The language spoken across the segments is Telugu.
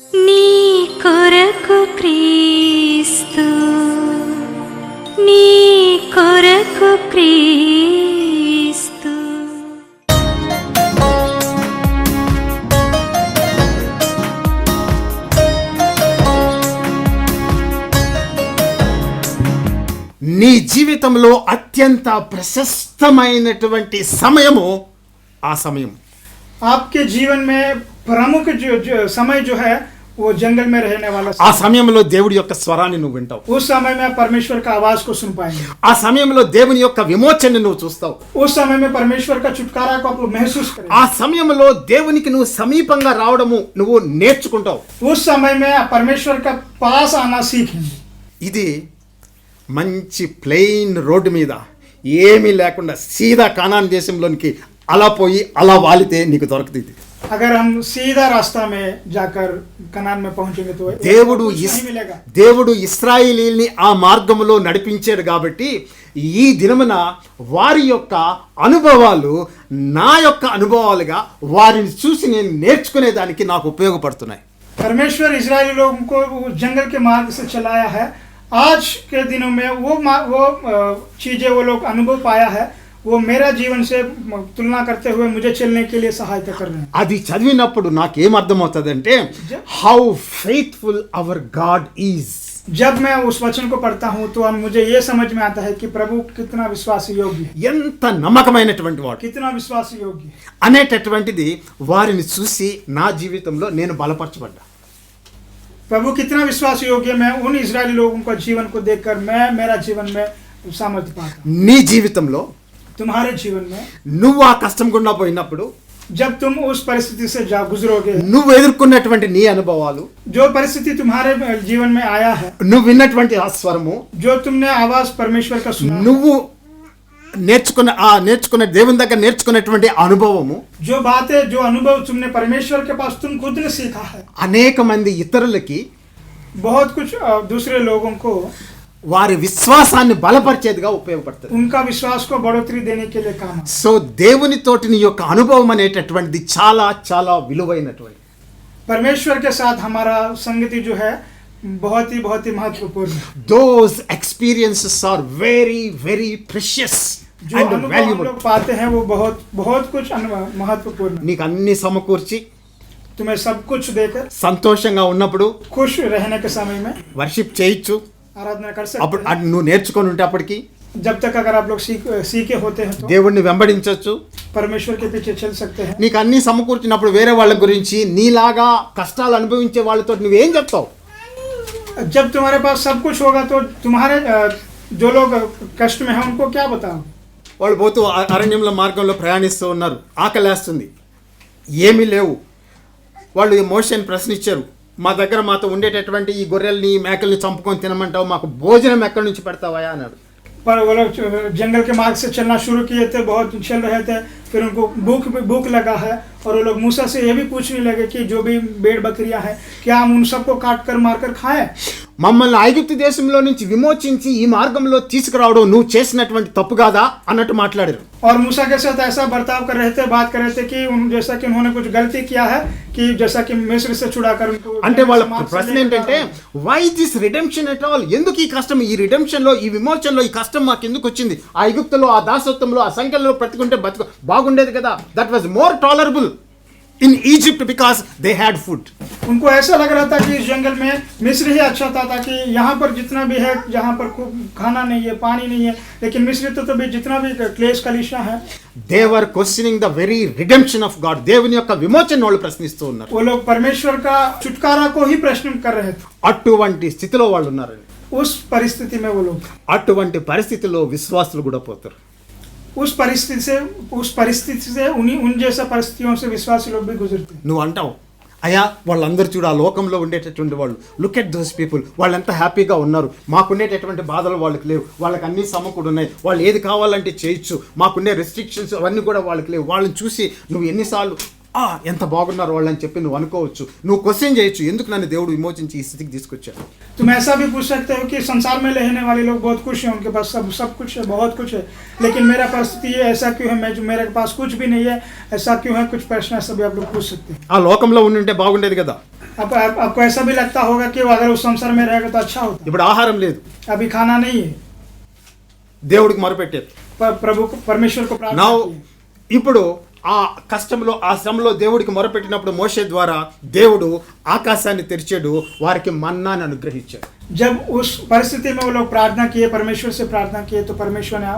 నీ కొరకు క్రీస్తు, నీ కొరకు క్రీస్తు. నీ జీవితంలో అత్యంత ప్రశస్తమైనటువంటి సమయము ఆ సమయం. आपके जीवन में प्रमुख जो समय जो है वो जंगल में रहने वाला ఆ సమయంలో దేవుడి యొక్క స్వరాన్ని నువ్వు వింటావు. उस समय में परमेश्वर का आवाज को सुन पाएंगे. ఆ సమయంలో దేవుని యొక్క విమోచనను నువ్వు చూస్తావు. उस समय में परमेश्वर का छुटकारा को आप लोग महसूस करेंगे. ఆ సమయంలో దేవునికి నువ్వు సమీపంగా రావడము నువ్వు నేర్చుకుంటావు. उस समय में आप परमेश्वर का पास आना सीखेंगे. ఇది మంచి ప్లెయిన్ రోడ్డు మీద ఏమీ లేకుండా సీదా కానాన్ దేశంలోనికి అలా పోయి అలా వాలితే నీకు దొరుకుతుంది. अगर हम सीधा रास्ता में जाकर कनान में पहुंचेंगे तो దేవుడు कुछ नहीं मिलेगा. దేవుడు ఇశ్రాయేలీల్ని ఆ మార్గములో నడిపించాడు కాబట్టి ఈ దినమున వారి యొక్క అనుభవాలు నా యొక్క అనుభవాలుగా వారిని చూసి నేను నేర్చుకునేదానికి నాకు ఉపయోగపడుతున్నాయి. परमेश्वर इजरायली लोगों को उस जंगल के मार्ग से चलाया है. आज के दिनों में वो चीजें वो लोग अनुभव पाया है, वो मेरा जीवन से तुलना करते हुए मुझे चलने के लिए सहायता कर रहे हैं. అది చదివినప్పుడు నాకేం అర్థమవుతుందంటే how faithful our God is. जब मैं उस वचन को पढ़ता हूँ तो अब मुझे ये समझ में आता है कि प्रभु कितना विश्वास योग्य है, ఎంత నమ్మకమైనటువంటి వాడు कितना विश्वास योग्य है. అనేటటువంటిది వారిని చూసి నా జీవితంలో నేను బలపరచబడ్డా. प्रभु कितना विश्वास योग्य. मैं उन इजरायली लोगों का जीवन को देखकर मैं मेरा जीवन में सामर्थ्य पाता हूँ. నీ జీవితంలో तुम्हारे जीवन में నువ్వు ఆ కష్టం గుండా పోయినప్పుడు जब तुम उस परिस्थिति से गुजरोगे, నువ్వు ఎదుర్కొన్నటువంటి నీ అనుభవాలు, जो परिस्थिति तुम्हारे जीवन में आया है, నువ్వు విన్నటువంటి ఆ స్వరము, जो तुमने आवाज परमेश्वर का सुना, నువ్వు నేర్చుకున్న దేవుని దగ్గర నేర్చుకున్నటువంటి అనుభవము, जो बातें जो अनुभव तुमने परमेश्वर के पास तुम खुद ने सीखा है, అనేక మంది ఇతరులకి बहुत कुछ दूसरे लोगों को వారి విశ్వాసాన్ని బలపరిచేదిగా ఉపయోగపడుతుంది. उनका विश्वास को बढ़ोतरी देने के लिए काम है. సో దేవునితోటి నీ యొక్క అనుభవం అనేటటువంటిది చాలా చాలా విలువైనటువంటి. परमेश्वर के साथ हमारा संगति जो है बहुत ही महत्वपूर्ण है. Those experiences are very very precious जो and अनुभव हम valuable. लोग पाते हैं वो बहुत कुछ महत्वपूर्ण है. నీకు అన్ని సమకూర్చి तुम्हें सब कुछ देकर సంతోషంగా ఉన్నప్పుడు खुश रहने के समय में వర్షిప్ చేయొచ్చు. आराधना कर అప్పుడు सकते हैं. నువ్వు నేర్చుకొని ఉంటే అప్పటికి जब तक अगर आप लोग सीखे होते हैं तो దేవుణ్ణి వెంబడించవచ్చు. परमेश्वर के पीछे चल सकते हैं. నీకు అన్ని సమకూర్చినప్పుడు వేరే వాళ్ళ గురించి నీలాగా కష్టాలు అనుభవించే వాళ్ళతో నువ్వేం చెప్తావు? जब तुम्हारे पास सब कुछ होगा तो तुम्हारे जो लोग कष्ट में हैं उनको क्या बताओ. వాళ్ళు పోతూ అరణ్యంలో మార్గంలో ప్రయాణిస్తూ ఉన్నారు, ఆకలేస్తుంది, ఏమీ లేవు. వాళ్ళు ఈ మోషన్ ప్రశ్నించారు, మా దగ్గర మాతో ఉండేటటువంటి ఈ గొర్రెల్ని మేకల్ని చంపుకొని తినమంటావు, మాకు భోజనం ఎక్కడి నుంచి పెడతావా అన్నాడు. पर वो लोग जंगल के मार्ग से चलना शुरू किए थे, बहुत चल रहे थे, फिर उनको भूख लगा है और वो लोग मूसा से ये भी पूछने लगे कि जो भी भेड़ बकरियां हैं क्या हम उन सबको काट कर मार कर खाएं. మమ్మల్ని ఐగుప్తు దేశంలో నుంచి విమోచించి ఈ మార్గంలో తీసుకురావడం నువ్వు చేసినటువంటి తప్పు కాదా అన్నట్టు మాట్లాడారు. और मूसा के साथ ऐसा बर्ताव कर रहे थे, बात कर रहे थे कि जैसा कि उन्होंने कुछ गलती किया है कि जैसा कि मिस्र से छुड़ाकर उनको. అంటే వాళ్ళ ప్రశ్న ఏంటంటే why this redemption at all, ఎందుకు ఈ కష్టం, ఈ రిడెంప్షన్ లో ఈ విమోచనలో ఈ కష్టం మాకు ఎందుకు వచ్చింది? ఆ ఐగుప్తులో ఆ దాసత్వంలో ఆ సంఖ్యలో బ్రతుకుంటే బాగుండేది కదా. That was more tolerable in Egypt because they had food. उनको ऐसा लग रहा था कि इस जंगल में मिस्र ही अच्छा था, ताकि यहाँ पर जितना भी है, जहाँ पर खाना नहीं है, पानी नहीं है, लेकिन मिस्र तो भी जितना भी क्लेश कलिशा है, they were questioning the very redemption of God. దేవుని యొక్క విమోచన వాళ్ళు ప్రశ్నిస్తూ ఉన్నారు. वो लोग परमेश्वर का छुटकारा को ही प्रश्न कर रहे थे. అటువంటి స్థితిలో వాళ్ళు ఉన్నారండి. उस परिस्थिति में वो लोग, అటువంటి పరిస్థితిలో విశ్వాసులు కూడా పోతారు. उस परिस्थिति से उन जैसा परिस्थितियों से विश्वासी लोग भी गुजरते हैं. నువ్వు అంటావు, అయ్యా వాళ్ళందరూ చూడు ఆ లోకంలో ఉండేటటువంటి వాళ్ళు, లుక్ ఎట్ దోస్ పీపుల్, వాళ్ళు ఎంత హ్యాపీగా ఉన్నారు, మాకుండేటటువంటి బాధలు వాళ్ళకి లేవు, వాళ్ళకి అన్ని సమకూడున్నాయి, వాళ్ళు ఏది కావాలంటే చేయొచ్చు, మాకుండే రెస్ట్రిక్షన్స్ అవన్నీ కూడా వాళ్ళకి లేవు. వాళ్ళని చూసి నువ్వు ఎన్నిసార్లు ఎంత బాగున్నారు వాళ్ళు అని చెప్పి నువ్వు అనుకోవచ్చు, నువ్వు క్వశ్చన్ చేయొచ్చు, ఎందుకు నన్ను దేవుడు విమోచించి ఈ స్థితికి తీసుకొచ్చాడు. तुम ऐसा भी पूछ सकते हो कि संसार में रहने वाले लोग बहुत खुश हैं, उनके पास सब कुछ है, बहुत कुछ है, लेकिन मेरा परिस्थिति ये ऐसा क्यों है, मेरे पास कुछ भी नहीं है, ऐसा क्यों है, कुछ प्रश्न ऐसा भी आप लोग पूछ सकते हैं. ఆ లోకంలో ఉండుంటే బాగుండేది కదా. आपको ऐसा भी लगता होगा कि अगर उस संसार में रहेगा तो अच्छा होता। ఇప్పుడు ఆహారం లేదు, अभी खाना नहीं है, దేవుడికి మొరపెట్టారు. प्रभु परमेश्वर को प्रार्थना నా की। ఇప్పుడు ఆ కష్టంలో ఆ శ్రమలో దేవుడికి మొరపెట్టినప్పుడు మోషే ద్వారా దేవుడు ఆకాశాన్ని తెరిచాడు, వారికి మన్నాను అనుగ్రహించాడు. जब उस परिस्थिति में वो लोग प्रार्थना किए, परमेश्वर से प्रार्थना किए, तो परमेश्वर ने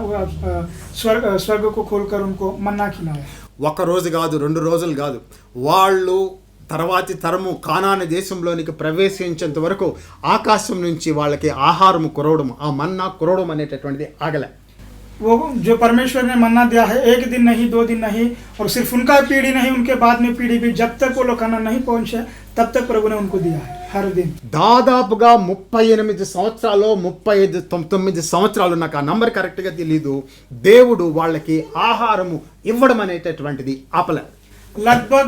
स्वर्ग को खोलकर उनको मन्ना खिलाया। ఒక రోజు కాదు, 2 రోజులు కాదు, వాళ్ళు తర్వాతి తరము కానాను దేశంలోనికి ప్రవేశించేంత వరకు ఆకాశం నుంచి వాళ్ళకి ఆహారం కురవడం, ఆ మన్నా కురవడం అనేటటువంటిది ఆగలే. वो जो परमेश्वर ने मन्ना दिया है, 1 दिन नहीं, 2 दिन नहीं, और सिर्फ उनका पीढ़ी नहीं, उनके बाद में पीढ़ी भी, जब तक वो लोग खाना नहीं पहुंचे तब तक प्रभु ने उनको दिया है हर दिन। దాదాపుగా 38 సంవత్సరాలు 39 సంవత్సరాలు, నాకు ఆ నంబర్ కరెక్ట్గా తెలీదు, దేవుడు వాళ్ళకి ఆహారము ఇవ్వడం అనేటటువంటిది ఆపలే. लगभग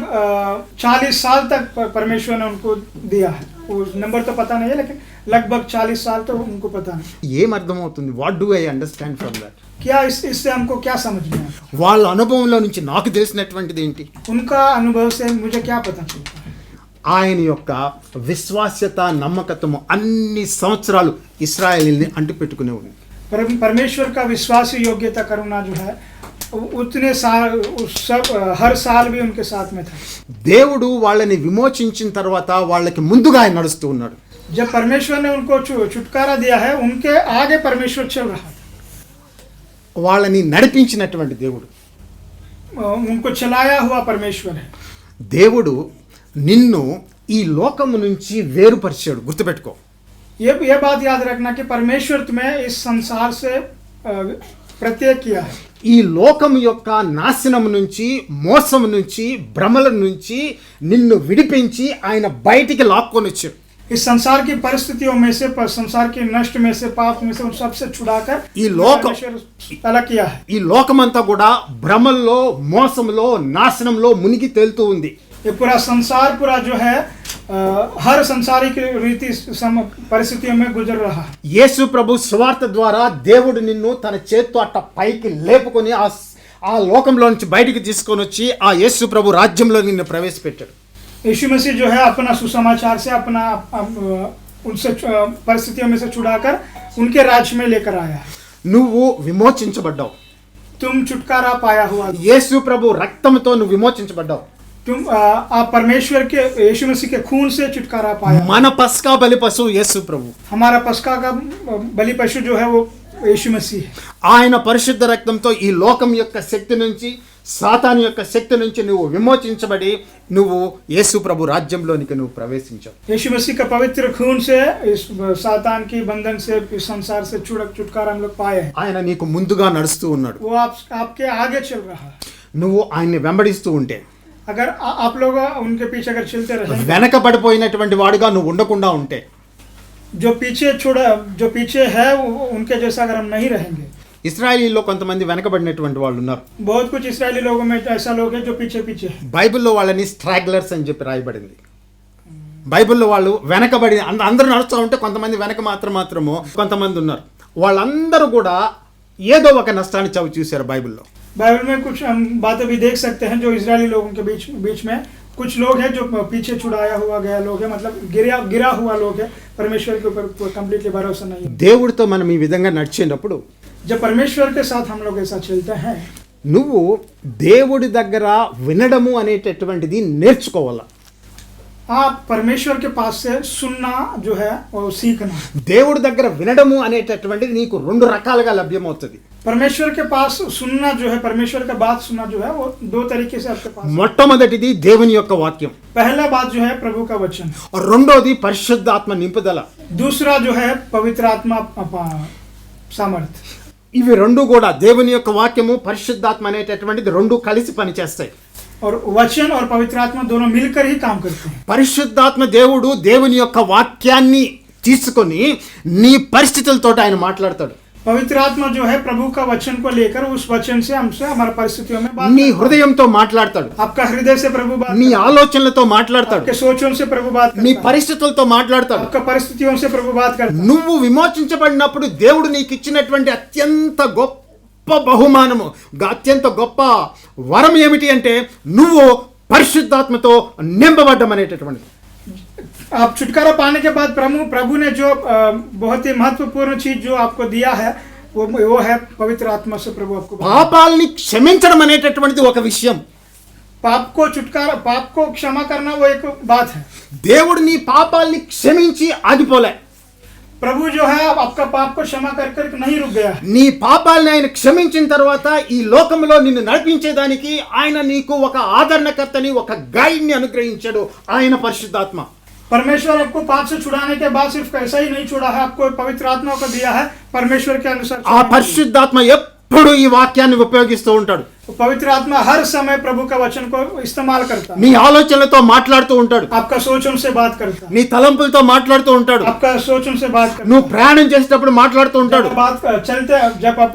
40 साल तक परमेश्वर ने उनको दिया है। वो नंबर तो पता नहीं है, लेकिन लगभग 40 साल तो उनको पता नहीं। ఏం అర్థమవుతుంది? What do I understand from that? क्या इससे हमको क्या समझ में आता? వాళ్ళ అనుభవంలో నుంచి నాకు తెలిసినటువంటిది ఏంటి? उनका अनुभव से मुझे क्या पता चलता है? ఆయన యొక్క విశ్వాస్యత, నమ్మకత్వము అన్ని సంవత్సరాలు ఇశ్రాయేలీని అంటిపెట్టుకునే ఉంది. परमेश्वर का विश्वास योग्यता करुणा जो है, उतने साल सब हर साल भी उनके साथ में था। దేవుడు వాళ్ళని విమోచించిన తర్వాత వాళ్ళకి ముందుగా ఆయన నడుస్తూ ఉన్నాడు. जब परमेश्वर ने उनको छुटकारा दिया है, उनके आगे परमेश्वर चल रहा है। వాళ్ళని నడిపించినటువంటి దేవుడు. उनको चलाया हुआ परमेश्वर है। దేవుడు నిన్ను ఈ లోకము నుంచి వేరుపరిచాడు, గుర్తుపెట్టుకో. ये बात याद रखना कि परमेश्वर तुम्हें इस संसार से प्रत्येक किया है। ఈ లోకము యొక్క నాశనము నుంచి, మోసము నుంచి, భ్రమల నుంచి నిన్ను విడిపించి ఆయన బయటికి లాక్కొని వచ్చాడు. इस संसार की परिस्थितियों में से, संसार के नष्ट में से, पाप में से, उन सबसे छुड़ाकर ఈ లోకం अलग किया है। ఈ లోకమంతా కూడా భ్రమల్లో, మోసంలో, నాశనంలో మునిగి తేలుతూ ఉంది. ये पूरा संसार पूरा जो है हर संसारिक रीति परिस्थितियों में गुजर रहा है। యేసు ప్రభు సువార్త ద్వారా దేవుడు నిన్ను తన చేత్తో అట్ట పైకి లేపుకొని ఆ లోకంలో నుంచి బయటికి తీసుకొని వచ్చి ఆ యేసు ప్రభు రాజ్యంలో నిన్ను ప్రవేశపెట్టాడు. यीशु मसीह जो है अपना सुसमाचार से अपना उनसे परिस्थितियों में से छुड़ाकर उनके राज्य में लेकर आया है। నువ్వు విమోచించబడ్డావు. तुम छुटकारा पाया हुआ, యేసు ప్రభు రక్తంతో నువ్వు విమోచించబడ్డావు. तुम आप परमेश्वर के यीशु मसीह के खून से छुटकारा पाया। మన పస్కా బలి పశువు యేసు ప్రభు. हमारा पस्का का बलि पशु जो है वो यीशु मसीह है। ఆయన పరిశుద్ధ రక్తంతో ఈ లోకం యొక్క శక్తి నుంచి, సాతాను యొక్క శక్తి నుంచి నువ్వు విమోచించబడి నువ్వు యేసు ప్రభు రాజ్యంలోనికి నువ్వు ప్రవేశించావు. यीशु मसीह का पवित्र खून से इस सातान की बंधन से, इस संसार से छुटकारा हम लोग पाए हैं। ఆయన నీకు ముందుగా నడుస్తూ ఉన్నాడు. वो आपके आगे चल रहा है। నువ్వు ఆయన్ని వెంబడిస్తూ ఉంటే, अगर आप लोग उनके पीछे अगर चलते रहे, వెనకబడిపోయినటువంటి వాడుగా నువ్వు ఉండకుండా ఉంటే, जो पीछे है उनके जैसा अगर हम नहीं रहेंगे। ఇశ్రాయేలీలో కొంతమంది వెనకబడినటువంటి వాళ్ళు ఉన్నారు. बहुत कुछ इस्राएली लोगों में ऐसा लोग हैं जो पीछे है। బైబిల్లో వాళ్ళని స్ట్రాగ్లర్స్ అని చెప్పి రాయబడింది. బైబిల్లో వాళ్ళు వెనకబడి అందరూ నడుస్తూ ఉంటే కొంతమంది వెనక మాత్రము కొంతమంది ఉన్నారు. వాళ్ళందరూ కూడా ఏదో ఒక నష్టాన్ని చవి చూశారు. బైబిల్లో बाइबल में कुछ हम बातें भी देख सकते हैं जो इजरायली लोगों के बीच में कुछ लोग हैं जो पीछे छुड़ाया हुआ गया लोग हैं, मतलब गिरा हुआ लोग है, परमेश्वर के ऊपर कंप्लीटली भरोसा नहीं है। దేవుడితో మనం ఈ విధంగా నడిచేటప్పుడు, जब परमेश्वर के साथ हम लोग ऐसा चलते हैं, నువ్వు దేవుడి దగ్గర వినడము అనేటటువంటిది నేర్చుకోవాలా. आप परमेश्वर के पास से सुनना जो है वो सीखना। దేవుడి దగ్గర వినడము అనేటటువంటిది నీకు 2 రకాలుగా లభ్యమవుతుంది. परमेश्वर के पास सुनना जो है, परमेश्वर का बात सुनना जो है वो 2 तरीके से आपके पास। మొట్టమొదటిది దేవుని యొక్క వాక్యం, पहला बात जो है प्रभु का वचन, రెండోది పరిశుద్ధాత్మ నింపుదల. दूसरा जो है पवित्र आत्मा सामर्थ्य। ఇవి 2 కూడా దేవుని యొక్క వాక్యము, పరిశుద్ధాత్మ అనేటటువంటిది 2 కలిసి పనిచేస్తాయి. और वचन और पवित्र आत्मा दोनों मिलकर ही काम करते हैं। పరిశుద్ధాత్మ దేవుడు దేవుని యొక్క వాక్యాన్ని తీసుకొని నీ పరిస్థితులతో ఆయన మాట్లాడతాడు. पवित्र आत्मा जो है प्रभु का वचन को लेकर उस वचन से हमसे हमारे परिस्थितियों में बात నీ హృదయంతో మాట్లాడతాడు. आपका हृदय से प्रभु बात నీ ఆలోచనలతో మాట్లాడతాడు. आपके सोचों से प्रभु बात నీ करता है, పరిస్థితులతో మాట్లాడతాడు. आपका परिस्थितियों से प्रभु बात करता है। నువ్వు విమోచించబడినప్పుడు దేవుడు నీకు ఇచ్చినటువంటి అత్యంత గొప్ప బహుమానము, అత్యంత గొప్ప వరం ఏమిటి అంటే నువ్వు పరిశుద్ధాత్మతో నింపబడ్డం అనేటటువంటిది. आप छुटकारा पाने के बाद प्रभु ने जो बहुत ही महत्वपूर्ण चीज जो आपको दिया है वो है पवित्र आत्मा से प्रभु आपको పాపాల్ని క్షమించడం అనేటటువంటిది ఒక విషయం. पाप को क्षमा करना वो एक बात है. దేవుడు నీ పాపాల్ని క్షమించి ఆగిపోలే. प्रभु जो है आपका पाप को क्षमा कर नहीं रुक गया. నీ పాపాలని ఆయన క్షమించిన తర్వాత ఈ లోకంలో నిన్ను నడిపించేదానికి ఆయన నీకు ఒక ఆదరణకర్తని ఒక గైడ్ ని అనుగ్రహించాడు, ఆయన పరిశుద్ధాత్మ. परमेश्वर आपको पाप से छुड़ाने के बाद सिर्फ ऐसा ही नहीं छोड़ा है, आपको पवित्र आत्मा को दिया है परमेश्वर के अनुसार. ఆ పరిశుద్ధాత్మ ఎప్పుడు ఈ వాక్యాన్ని ఉపయోగిస్తూ ఉంటాడు. पवित्र आत्मा हर समय प्रभु का वचन को इस्तेमाल करता है. నీ ఆలోచనలతో మాట్లాడుతూ ఉంటాడు. आपका सोच उनसे बात करता है. నీ తలంపులతో మాట్లాడుతూ ఉంటాడు. आपका सोच उनसे बात करता है. నువ్వు ప్రయాణం చేసేటప్పుడు మాట్లాడుతూ ఉంటాడు. जब आप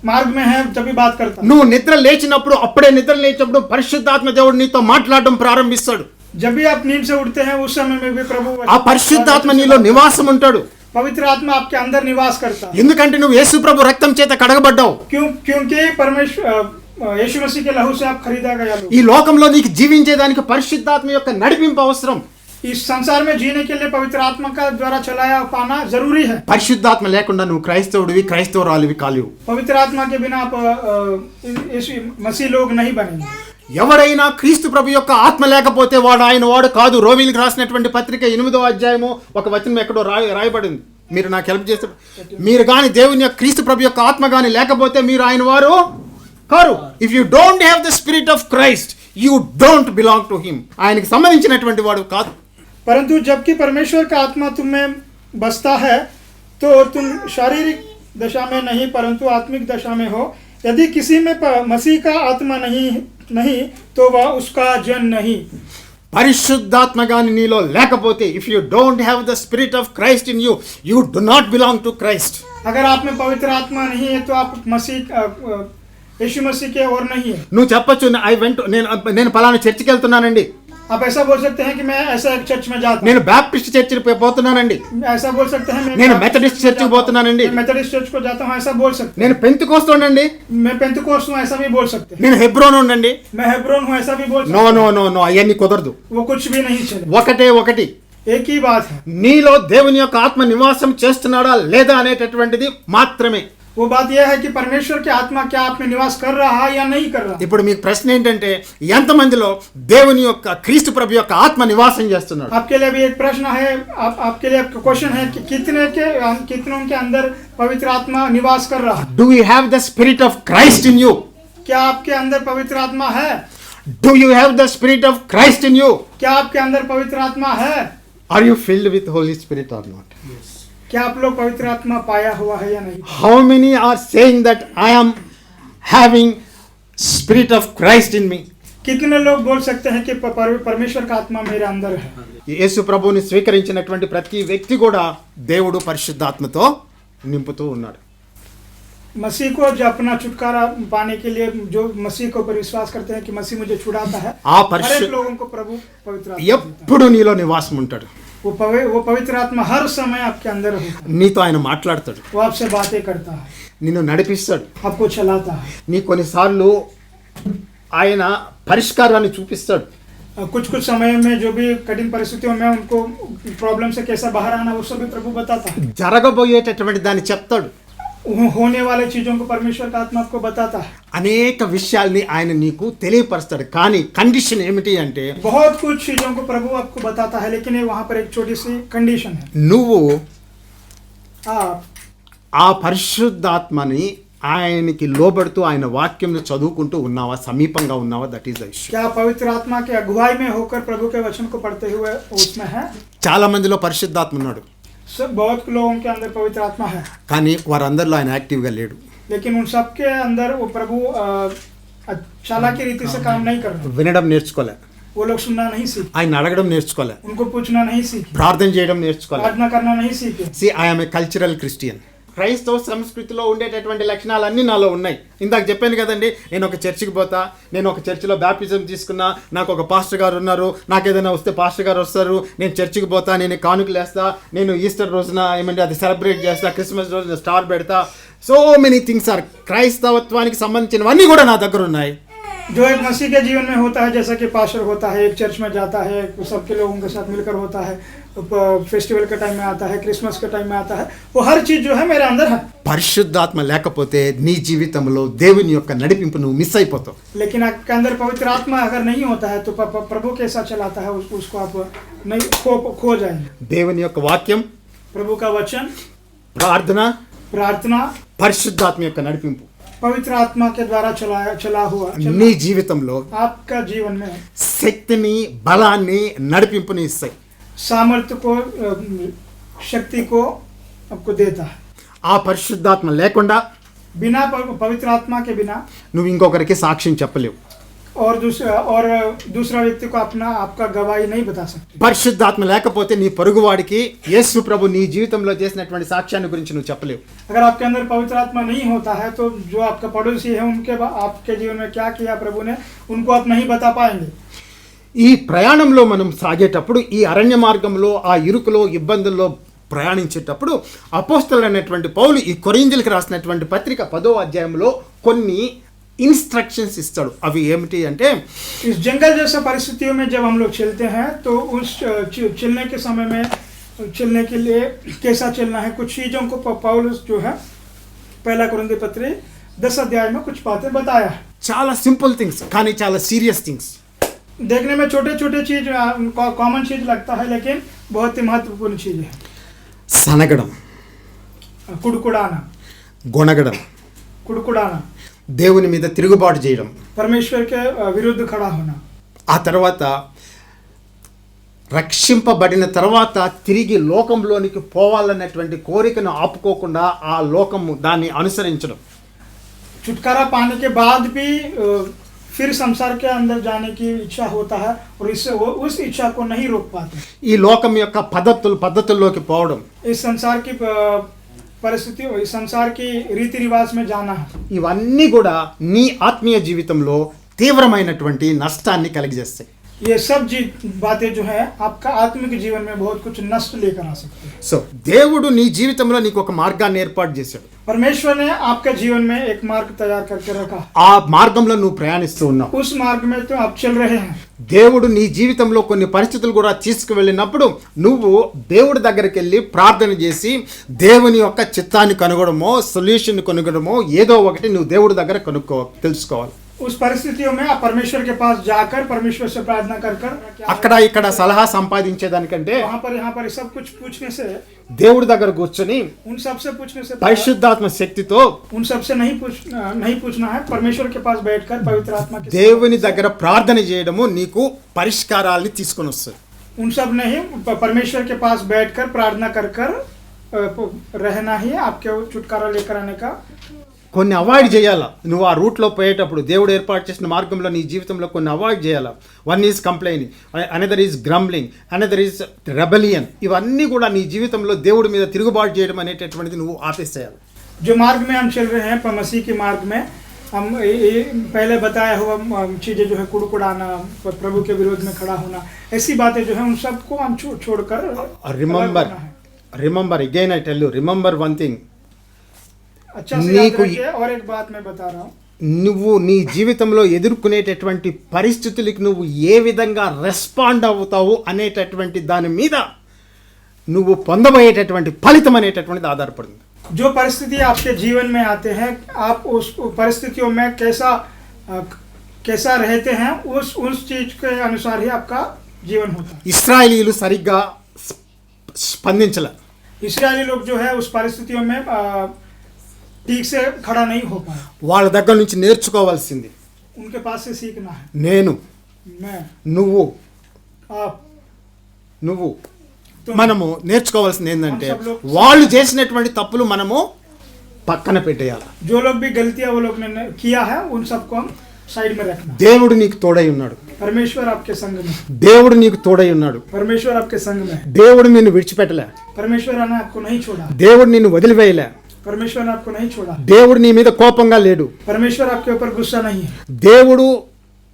మార్గ में है जब भी बात करता. నువ్వు నిద్ర లేచినప్పుడు అప్పుడే నిద్ర లేచినప్పుడు పరిశుద్ధాత్మ దేవుడు నీతో మాట్లాడడం ప్రారంభిస్తాడు. जब भी आप नींद से उठते हैं उस समय में भी प्रभु ఆ పరిశుద్ధాత్మ నీలో నివాసం ఉంటాడు. पवित्र आत्मा आपके अंदर निवास करता है. ఎందుకంటే నువ్వు యేసు ప్రభు రక్తం చేత కడగబడ్డావు. क्योंकि परमेश्वर यीशु मसीह के लहू से आप खरीदा गया. ఈ లోకంలో నీకు జీవించేదానికి పరిశుద్ధాత్మ యొక్క నడిపింపు అవసరం. इस संसार में जीने के लिए पवित्र आत्मा का द्वारा चलाया पाना जरूरी है. పరిశుద్ధాత్మ లేకుండా నువ్వు క్రైస్తవుడివి క్రైస్తవురాలివి కాలేవు. पवित्र आत्मा के बिना आप मसीह लोग नहीं बनेंगे. ఎవరైనా క్రీస్తు ప్రభు యొక్క ఆత్మ లేకపోతే వాడు కాదు. రోమీలకు రాసినటువంటి పత్రిక 8వ అధ్యాయము ఒక వచనం ఎక్కడో రాయబడింది. మీరు నాకు హెల్ప్ చేస్తే, మీరు కానీ దేవుని యొక్క క్రీస్తు ప్రభు యొక్క ఆత్మ కానీ లేకపోతే మీరు ఆయన వారు car. If you don't have the spirit of Christ you don't belong to him. ఆయనకి సంబంధించినటువంటి వాడు కాదు. परंतु जबकि परमेश्वर का आत्मा तुम में बसता है तो तुम शारीरिक दशा में नहीं परंतु आत्मिक दशा में हो. यदि किसी में मसीह का आत्मा नहीं तो वह उसका जन नहीं. పరిశుద్ధాత్మ గాని నీలో లేకపోతే, if you don't have the spirit of Christ in you you do not belong to Christ. अगर आप में पवित्र आत्मा नहीं है तो आप यीशु मसीह के और नहीं है. నువ్వు చెప్పొచ్చు, నేను పలానా చర్చికి వెళ్తున్నానండి, आप ऐसा बोल सकते हैं कि मैं ऐसा एक चर्च में जाता हूं. నేను బాప్టిస్ట్ చర్చికి పోతున్నానండి, ऐसा बोल सकते हैं నేను మెథడిస్ట్ చర్చికి పోతున్నానండి, मैं मेथोडिस्ट चर्च को जाता हूं. ऐसा बोल सकते हैं. నేను పెంతెకోస్తోనండి, मैं पेंतुकोस्त हूं. ऐसा भी बोल सकते हैं. నేను హెబ్రోన్ ఉండండి. मैं हेब्रोन हूं. ऐसा भी बोल सकते నో हैं. నో నో నో అవన్నీ కుదరదు. वो कुछ भी नहीं चले. ఒకటి एक ही बात है. నీలో దేవుని యొక్క ఆత్మ నివాసం చేస్తున్నాడా లేదా అనేటటువంటిది మాత్రమే. वो बात यह है कि परमेश्वर की आत्मा क्या आप में निवास कर रहा है या नहीं कर रहा. ఇప్పుడు మీకు ప్రశ్న ఏంటంటే, ఎంతమందిలో దేవుని యొక్క క్రీస్తు ప్రభు యొక్క ఆత్మ నివాసం చేస్తున్నాడు? आपके लिए भी एक प्रश्न है. आपके लिए क्वेश्चन है कि कितनों के अंदर पवित्र आत्मा निवास कर रहा है. Do you have the spirit of Christ in you? क्या आपके अंदर पवित्र आत्मा है? Do you have the spirit of Christ in you? क्या आपके अंदर पवित्र आत्मा है? Are you filled with holy spirit और नॉट? क्या आप लोग पवित्र आत्मा पाया हुआ है या नहीं? How many are saying that I am having spirit of Christ in me? कितने लोग बोल सकते हैं कि परमेश्वर का आत्मा मेरे अंदर है? యేసు ప్రభువుని స్వీకరించినటువంటి ప్రతి వ్యక్తి కూడా దేవుడు పరిశుద్ధాత్మతో నింపుతూ ఉన్నాడు. मसीह को जो अपना छुटकारा पाने के लिए जो मसीह के ऊपर विश्वास करते हैं कि मसीह मुझे छुड़ाता है, हर एक लोगों को प्रभु पवित्र आत्मा ఎప్పుడు నీలో నివాసం ఉంటాడు. वो पवित्र आत्मा हर समय आपके अंदर होता है. నీతో ఆయన మాట్లాడతాడు, वो आपसे बातें करता है, నిన్ను నడిపిస్తాడు. आपको चलाता है. నీ కొన్నిసార్లు ఆయన పరిష్కారాన్ని చూపిస్తాడు. कुछ समय में जो भी कठिन परिस्थितियों में उनको प्रॉब्लम से कैसा बाहर आना वो सब भी प्रभु बताता है. జరగబోయేటటువంటి దాన్ని చెప్తాడు. होने वाले चीजों को परमेश्वर का आत्मा आपको बताता है. అనేక విషయాల్ని ఆయన నీకు తెలియపరుస్తాడు. కానీ కండిషన్ ఏమిటి అంటే, बहुत कुछ चीजों को प्रभु आपको बताता है, लेकिन वहां पर एक छोटी सी कंडीशन है. నువ్వు आप ఆ పరిశుద్ధాత్మని ఆయనకి లోబడుతూ ఆయన వాక్యంను చదువుకుంటూ ఉన్నావా, సమీపంగా ఉన్నావా? That is the issue. क्या पवित्र आत्मा के अगुवाई में होकर प्रभु के वचन को पढ़ते हुए उसमें है? చాలా మందిలో పరిశుద్ధాత్మ ఉన్నాడు, सब बहुत लोगों के अंदर पवित्र आत्मा है, కానీ వారందరిలో ఆయన యాక్టివ్గా లేడు. लेकिन उन सब के अंदर वो प्रभु चालाकी रीति से काम नहीं कर रहे. వినడం నేర్చుకోలే, वो लोग सुनना नहीं सीखे, ఆయన అడగడం నేర్చుకోలే, उनको पूछना नहीं सीखे, ప్రార్థన చేయడం నేర్చుకోలే. प्रार्थना करना नहीं सीखे. See I am a cultural Christian. క్రైస్తవ సంస్కృతిలో ఉండేటటువంటి లక్షణాలన్నీ నాలో ఉన్నాయి. ఇందాక చెప్పాను కదండి, నేను ఒక చర్చికి పోతా, నేను ఒక చర్చిలో బ్యాప్టిజం తీసుకున్నా, నాకు ఒక పాస్టర్ గారు ఉన్నారు, నాకు ఏదైనా వస్తే పాస్టర్ గారు వస్తారు, నేను చర్చికి పోతా, నేను కానుకలు వేస్తా, నేను ఈస్టర్ రోజున అది సెలబ్రేట్ చేస్తా, క్రిస్మస్ రోజున స్టార్ పెడతా. సో మెనీ థింగ్స్ ఆర్ క్రైస్తవత్వానికి సంబంధించినవన్నీ కూడా నా దగ్గర ఉన్నాయి. जो एक मसीह के जीवन में होता है, जैसा कि पास्टर होता है, एक चर्च में जाता है, सबके लोगों के साथ मिलकर होता है, फेस्टिवल के टाइम में आता है, क्रिसमस के टाइम में आता है, वो हर चीज जो है मेरे अंदर है। పరిశుద్ధాత్మ లేకపోతే నీ జీవితంలో దేవుని యొక్క నడిపింపు నువ్వు మిస్ అయిపోతావు. लेकिन आपके अंदर पवित्र आत्मा अगर नहीं होता है तो प्रभु कैसा चलाता है उसको आप नहीं खो जाएंगे। దేవుని యొక్క వాక్యం, प्रभु का वचन, ప్రార్థన, పరిశుద్ధాత్మ యొక్క నడిపింపు पवित्र आत्मा के द्वारा चला हुआ నీ జీవితంలో आपका जीवन में శక్తిని, బలాన్ని, నడిపింపుని ఇస్తాయి. सामर्थ्य को, शक्ति को आपको देता है। ఆ పరిశుద్ధాత్మ లేకుండా बिना पवित्र आत्मा के बिना నువ్వు ఇంకొకరికి సాక్ష్యం చెప్పలేవు. और दूसरा व्यक्ति को आपका गवाही नहीं बता सकते। పరిశుద్ధాత్మ లేకపోతే నీ పొరుగువాడికి యేసు ప్రభు నీ జీవితంలో చేసినటువంటి సాక్ష్యాన్ని గురించి నువ్వు చెప్పలేవు. अगर आपके अंदर पवित्र आत्मा नहीं होता है तो जो आपका पड़ोसी है उनके आपके जीवन में क्या किया प्रभु ने, उनको आप नहीं बता पाएंगे। ఈ ప్రయాణంలో మనం సాగేటప్పుడు, ఈ అరణ్య మార్గంలో, ఆ ఇరుకులో, ఇబ్బందుల్లో ప్రయాణించేటప్పుడు అపోస్తలుడైనటువంటి పౌలు ఈ కొరింథీయులకు రాసినటువంటి పత్రిక 10వ అధ్యాయంలో కొన్ని ఇన్స్ట్రక్షన్స్ ఇస్తాడు. అవి ఏమిటి అంటే, इस जंगल जैसा परिस्थितियों में जब हम लोग चलते हैं तो उस चलने के समय में चलने के लिए कैसा चलना है, कुछ चीज़ों को पौलुस जो है पहला कुरिन्थी पत्री 10 अध्याय में कुछ बातें बताया है। చాలా సింపుల్ థింగ్స్ కానీ చాలా సీరియస్ థింగ్స్. देखने में छोटे छोटे चीज कॉमन चीज लगता है, लेकिन बहुत ही महत्वपूर्ण चीज है। సనగడం, कुड़कुड़ाना, గొనగడం, कुड़कुड़ाना, దేవుని మీద తిరుగుబాటు చేయడం, परमेश्वर के विरुद्ध खड़ा होना, ఆ తర్వాత రక్షింపబడిన తర్వాత తిరిగి లోకంలోనికి పోవాలన్నటువంటి కోరికను ఆపుకోకుండా ఆ లోకము దాన్ని అనుసరించడం, छुटकारा पाने के बाद भी फिर संसार के अंदर जाने की इच्छा होता है और इससे वो उस इच्छा को नहीं रोक पाते। ఈ లోకం యొక్క పద్ధతుల్లోకి పోవడం, इस संसार की परिस्थिति, इस संसार की रीति रिवाज में जाना है। ఇవన్నీ కూడా నీ ఆత్మీయ జీవితంలో తీవ్రమైనటువంటి నష్టాన్ని కలిగజేస్తాయి. ये सब बातें जो है आपका आत्मिक जीवन में बहुत कुछ नष्ट लेकर आ सकते हैं। సో దేవుడు నీ జీవితంలో నీకు ఒక మార్గాన్ని ఏర్పాటు చేశాడు. परमेश्वर ने आपके जीवन में एक मार्ग तैयार करके रखा। ఆ మార్గంలో నువ్వు ప్రయాణిస్తూ ఉన్నావు. उस मार्ग में तो आप चल रहे हैं। దేవుడు నీ జీవితంలో కొన్ని పరిస్థితులు కూడా తీసుకువెళ్ళినప్పుడు నువ్వు దేవుడి దగ్గరికి వెళ్ళి ప్రార్థన చేసి దేవుని యొక్క చిత్తాన్ని కనుగొనడమో, సొల్యూషన్ కనుగొనడమో, ఏదో ఒకటి నువ్వు దేవుడి దగ్గర తెలుసుకోవాలి. उस परिस्थितियों में आप परमेश्वर के पास जाकर परमेश्वर से प्रार्थना कर అక్కడ ఇక్కడ సలహా సంపాదించేదానికంటే वहाँ पर यहाँ पर सब कुछ पूछने से, దేవుడి దగ్గర కూర్చొని उन सब से पूछने से, పరిశుద్ధాత్మ శక్తితో उन सब से नहीं पूछना है, परमेश्वर के पास बैठकर पवित्र आत्मा के దేవుని దగ్గర ప్రార్థన చేయడము నీకు పరిష్కారాల్ని తీసుకొని వస్తుంది. उन सब नहीं, परमेश्वर के पास बैठकर प्रार्थना कर रहना ही आपके छुटकारा लेकर आने का। కొన్ని అవాయిడ్ చేయాలా. నువ్వు ఆ రూట్లో పోయేటప్పుడు దేవుడు ఏర్పాటు చేసిన మార్గంలో నీ జీవితంలో కొన్ని అవాయిడ్ చేయాలా. One is complaining, another is grumbling, another is rebellion. ఇవన్నీ కూడా నీ జీవితంలో దేవుడి మీద తిరుగుబాటు చేయడం అనేటటువంటిది నువ్వు ఆపేసేయాలి. जो मार्ग में हम चल रहे हैं, मसीह के मार्ग में हम पहले बताया हुआ चीज़ें जो है कुड़कुड़ाना, प्रभु के विरोध में खड़ा होना, ऐसी बातें जो है उन सबको हम छोड़कर remember again I tell you, remember one thing. अच्छा से याद रखिए। और एक बात मैं बता रहा हूँ, నువ్వు నీ జీవితంలో ఎదుర్కొనేటటువంటి పరిస్థితులకు నువ్వు ఏ విధంగా రెస్పాండ్ అవుతావు అనేటటువంటి దాని మీద నువ్వు పొందబోయేటటువంటి ఫలితం అనేటటువంటిది ఆధారపడింది. जो परिस्थिति आपके जीवन में आते हैं, आप उस परिस्थितियों में कैसा रहते हैं, उस चीज के अनुसार ही आपका जीवन होता है। ఇశ్రాయేలీయులు సరిగ్గా స్పందించలే. इस्राएली लोग जो है उस परिस्थितियों में ठीक से खड़ा नहीं हो पाया। వాళ్ళ దగ్గర నుంచి నేర్చుకోవాల్సింది उनके पास से सीखना है। నేను, मैं, నువ్వు, आप, మనము నేర్చుకోవాల్సింది ఏంటంటే వాళ్ళు చేసినటువంటి తప్పులు మనము పక్కన పెట్టేయాలి. जो लोग भी गलतियां वो लोग ने किया है उन सबको हम साइड में रखना। దేవుడు నీకు తోడై ఉన్నాడు. परमेश्वर आपके संग में, దేవుడు నీకు తోడై ఉన్నాడు. परमेश्वर आपके संग में, దేవుడు నిన్ను విడిచిపెట్టలే. परमेश्वर ने आपको नहीं छोड़ा, దేవుడు నిన్ను వదిలివేయలే. परमेश्वर ने आपको नहीं छोड़ा, దేవుడు నీ మీద కోపంగా లేడు. परमेश्वर आपके ऊपर गुस्सा नहीं है, దేవుడు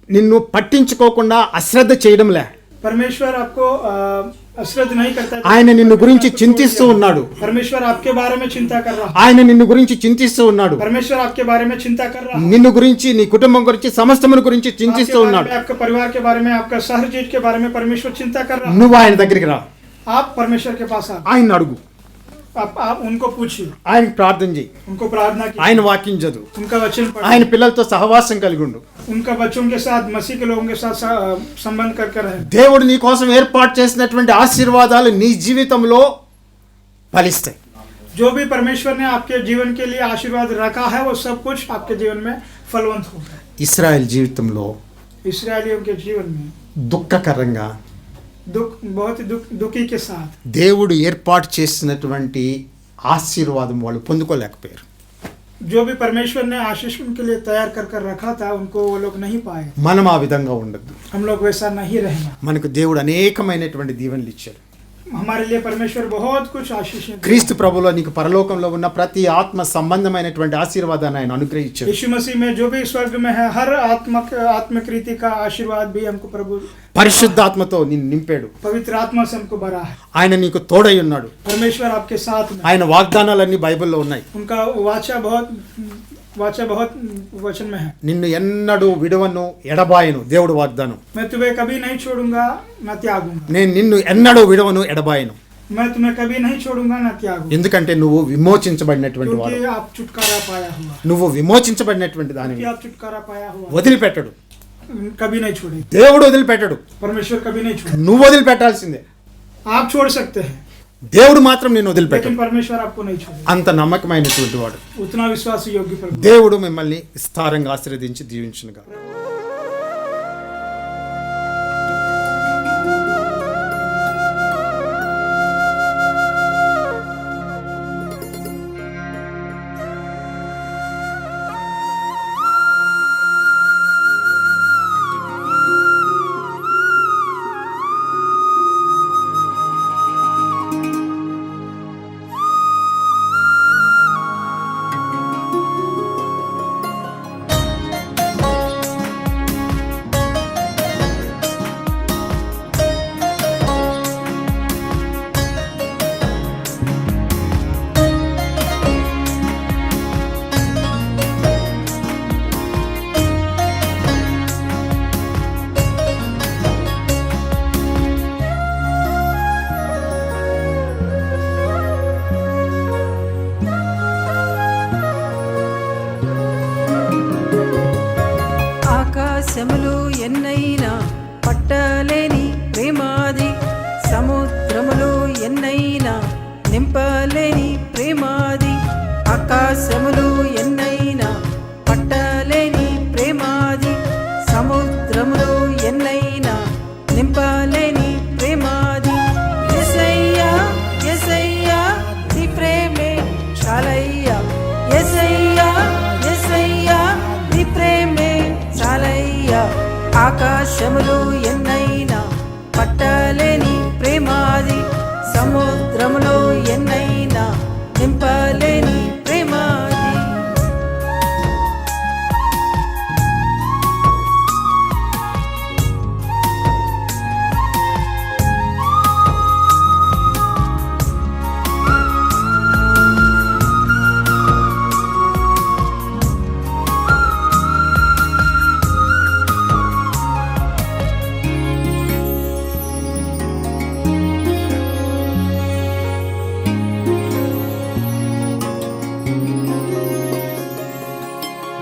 నిన్ను పట్టించుకోకుండా అశ్రద్ధ చేయడంలే. परमेश्वर आपको अश्रद्ध नहीं करता है। ఆయన నిన్ను గురించి చింతిస్తూ ఉన్నాడు. परमेश्वर आपके बारे में चिंता कर रहा है। ఆయన నిన్ను గురించి చింతిస్తూ ఉన్నాడు. परमेश्वर आपके बारे में चिंता कर रहा है। నిన్ను గురించి, నీ కుటుంబం గురించి, సమస్తమును గురించి చింతిస్తూ ఉన్నాడు. आपके परिवार के बारे में, आपका हर चीज के बारे में परमेश्वर चिंता कर रहा है। నువ్వు ఆయన దగ్గరికి రా, आप परमेश्वर के पास आओ, ఆయన అడుగు, आप उनको पूछिए, ఆయన ప్రార్థన చేయి, उनको प्रार्थना कीजिए, ఆయన వాక్యం చదువు, उनका वचन पढ़ो, ఆయన పిల్లలతో సహవాసం కలిగి ఉండు. उनका बच्चों के साथ, मसीह के लोगों के साथ संबंध कर रहे। దేవుడు నీ కోసం ఏర్పాటు చేసినటువంటి ఆశీర్వాదాలు నీ జీవితంలో ఫలిస్తాయి. जो भी परमेश्वर ने आपके जीवन के लिए आशीर्वाद रखा है वो सब कुछ आपके जीवन में फलवंत होगा। ఇశ్రాయేల్ జీవితంలో इस्राएलियों के जीवन में దుఃఖకరంగా बहुत ही दुखी के साथ దేవుడు ఏర్పాటు చేసినటువంటి ఆశీర్వాదం వాళ్ళు పొందుకోలేకపోయారు. जो भी परमेश्वर ने आशीष उनके लिए तैयार कर रखा था उनको वो लोग नहीं पाए। మనం ఆ విధంగా ఉండద్దు. हम लोग वैसा नहीं रहना। మనకు దేవుడు అనేకమైనటువంటి దీవెనలు ఇచ్చాడు. हमारे लिए परमेश्वर बहुत कुछ आशीषें दिए। క్రీస్తు ప్రభులో నీకు పరలోకంలో ఉన్న ప్రతి ఆత్మ సంబంధమైనటువంటి ఆశీర్వాదాన్ని ఆయన అనుగ్రహించాడు. यीशु मसीह में जो भी स्वर्ग में है हर आत्मिक रीति का आशीर्वाद भी हमको प्रभु పరిశుద్ధాత్మతో నిన్ను నింపాడు. पवित्र आत्मा से हमको भरा है। ఆయన నీకు తోడై ఉన్నాడు. परमेश्वर आपके साथ में। ఆయన వాగ్దానాలన్నీ బైబిల్లో ఉన్నాయి. उनका वाचा बहुत वचन में है। నిన్ను ఎన్నడూ విడవను ఎడబాయను, దేవుడు వాగ్దానం. मैं तुम्हें कभी नहीं छोड़ूंगा न त्यागूंगा। నేను నిన్ను ఎన్నడూ విడవను ఎడబాయను. मैं तुम्हें कभी नहीं छोड़ूंगा न त्यागूंगा। ఎందుకంటే నువ్వు విమోచించబడినటువంటి వాడు. क्योंकि आप छुटकारा पाया हुआ। నువ్వు విమోచించబడినటువంటి దానివి. क्योंकि आप छुटकारा पाया हुआ। వదిలిపెట్టడు कभी नहीं छोड़ेगा దేవుడు, వదిలిపెట్టడు. परमेश्वर, कभी नहीं छोड़ेगा। నువ్వు వదిలిపెట్టాల్సిందే. आप छोड़ सकते हैं దేవుడు మాత్రం నిన్ను వదిలిపెట్టడు. लेकिन परमेश्वर आपको नहीं छोड़ेगा। అంత నమ్మకమైనటువంటి వాడు. उतना विश्वास योग्य परमेश्वर। దేవుడు మిమ్మల్ని విస్తారంగా ఆశీర్వదించి దీవించునుగా. ఆకాశములు ఎన్నైనా పట్టలేని ప్రేమాది, సముద్రములు ఎన్నైనా నింపలేని ప్రేమాది. ఆకాశములు ఎన్నైనా పట్టలేని ప్రేమాది, సముద్రములు ఎన్నైనా నింపలేని ప్రేమాది. యేసయ్యా యేసయ్యా నీ ప్రేమే చాలయ్యా, యేసయ్యా యేసయ్యా నీ ప్రేమే చాలయ్యా. ఆకాశములు ఎన్నైనా పట్టలేని ప్రేమాది, సముద్రములో ఎన్నైనా నింపలేని ప్రేమాది.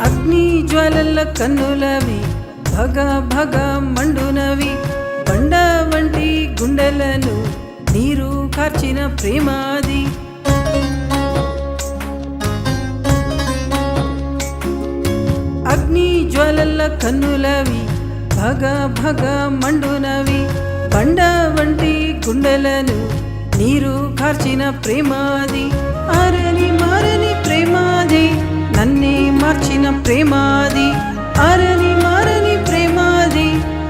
అగ్ని జ్వాలల కన్నులవి భగ భగ మండునవి, బండ వంటి గుండెలను నీరు కార్చిన ప్రేమాది. అగ్ని జ్వాలల కన్నులవి భగ భగ మండునవి, బండ వంటి గుండెలను నీరు కార్చిన ప్రేమాది. ఆరని మారని ప్రేమాది, నన్నే మార్చిన ప్రేమాది. ఆరని మారని ప్రేమాది,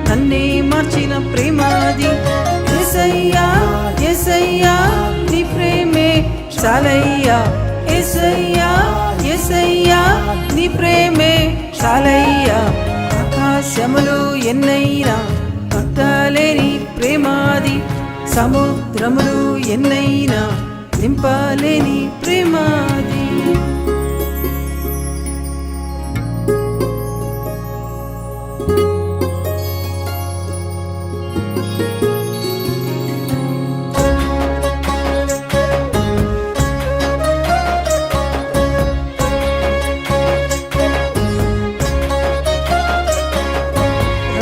నన్నే మార్చిన ప్రేమాది. యేసయ్యా యేసయ్యా నీ ప్రేమే చాలయ్యా, యేసయ్యా యేసయ్యా నీ ప్రేమే చాలయ్యా. ఆకాశములు ఎన్నైనా పట్టలేని ప్రేమాది, సముద్రములు ఎన్నైనా నింపలేని ప్రేమాది.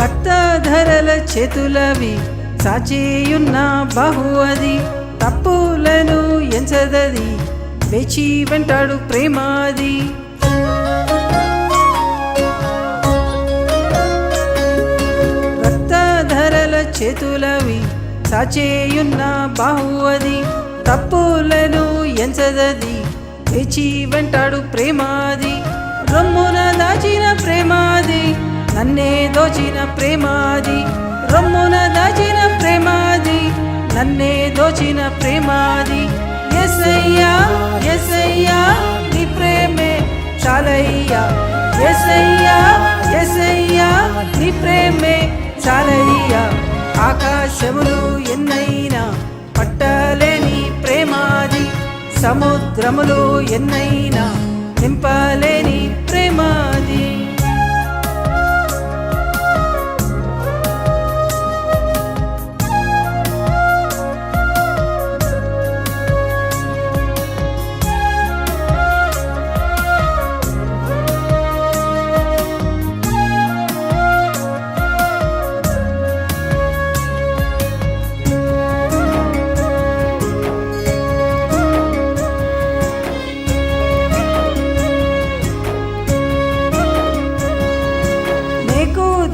రక్తధరల చేతులవి సాచేయున్న బహు అది, తప్పులను ఎంచదది వేచి వెంటాడు ప్రేమాది. రక్తధరల చేతులవి సాచేయున్న బహు అది, తప్పులను ఎంచదది వేచి వెంటాడు ప్రేమాది. రొమ్మున దాచిన ప్రేమాది, నన్నే దోచిన ప్రేమాది. రొమ్మున దాచిన ప్రేమాది, నన్నే దోచిన ప్రేమాది. యేసయ్యా యేసయ్యా నీ ప్రేమే చాలయ్యా. యేసయ్యా యేసయ్యా నీ ప్రేమే చాలయ్యా. ఆకాశములు ఎన్నైనా పట్టలేని ప్రేమాది, సముద్రములు ఎన్నైనా నింపలేని ప్రేమాది.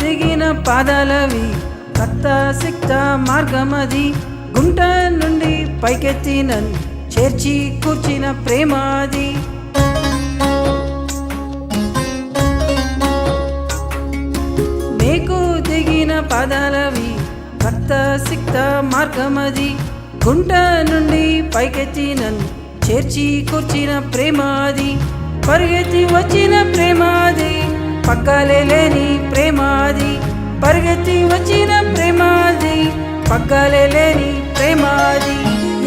దిగిన పాదాలవి రక్త సిక్త మార్గమది, గుంట నుండి పైకెత్తి నన్ను చేర్చి కూర్చిన ప్రేమాది. నీకు దిగిన పాదాలవి రక్త సిక్త మార్గమది, గుంట నుండి పైకెత్తి నన్ను చేర్చి కూర్చిన ప్రేమాది. పరిగెత్తి వచ్చిన ప్రేమాది, పక్కలే లేని ప్రేమాది. పరిగెత్తి వచ్చిన ప్రేమాది, పక్కలే లేని ప్రేమాది.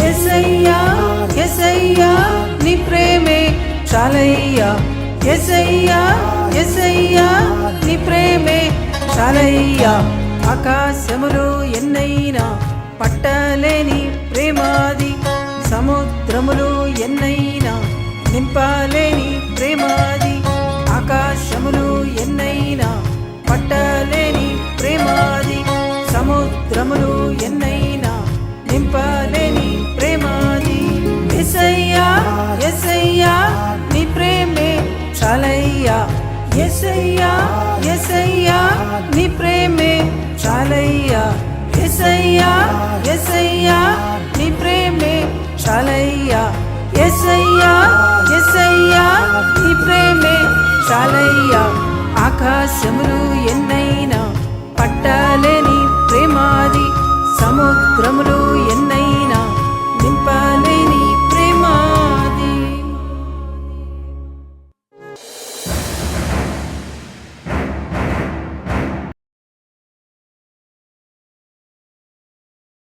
యేసయ్యా యేసయ్యా నీ ప్రేమే చాలయ్యా. యేసయ్యా యేసయ్యా నీ ప్రేమే చాలయ్యా. ఆకాశములు ఎన్నైనా పట్టలేని ప్రేమాది, సముద్రములు ఎన్నైనా నింపలేని ప్రేమాది. ఆకాశములు ఎన్నైనా పట్టలేని ప్రేమాది, సముద్రములు ఎన్నైనా నింపలేని ప్రేమాది. యేసయ్యా యేసయ్యా నీ ప్రేమే చాలయ్యా. యేసయ్యా యేసయ్యా నీ ప్రేమే చాలయ్యా. యేసయ్యా యేసయ్యా నీ ప్రేమే చాలయ్యా. యేసయ్యా యేసయ్యా నీ ప్రేమే చాలయ్యా. ఆకాశములు ఎన్నైనా పట్టలేని ప్రేమాది, సముద్రములు ఎన్నైనా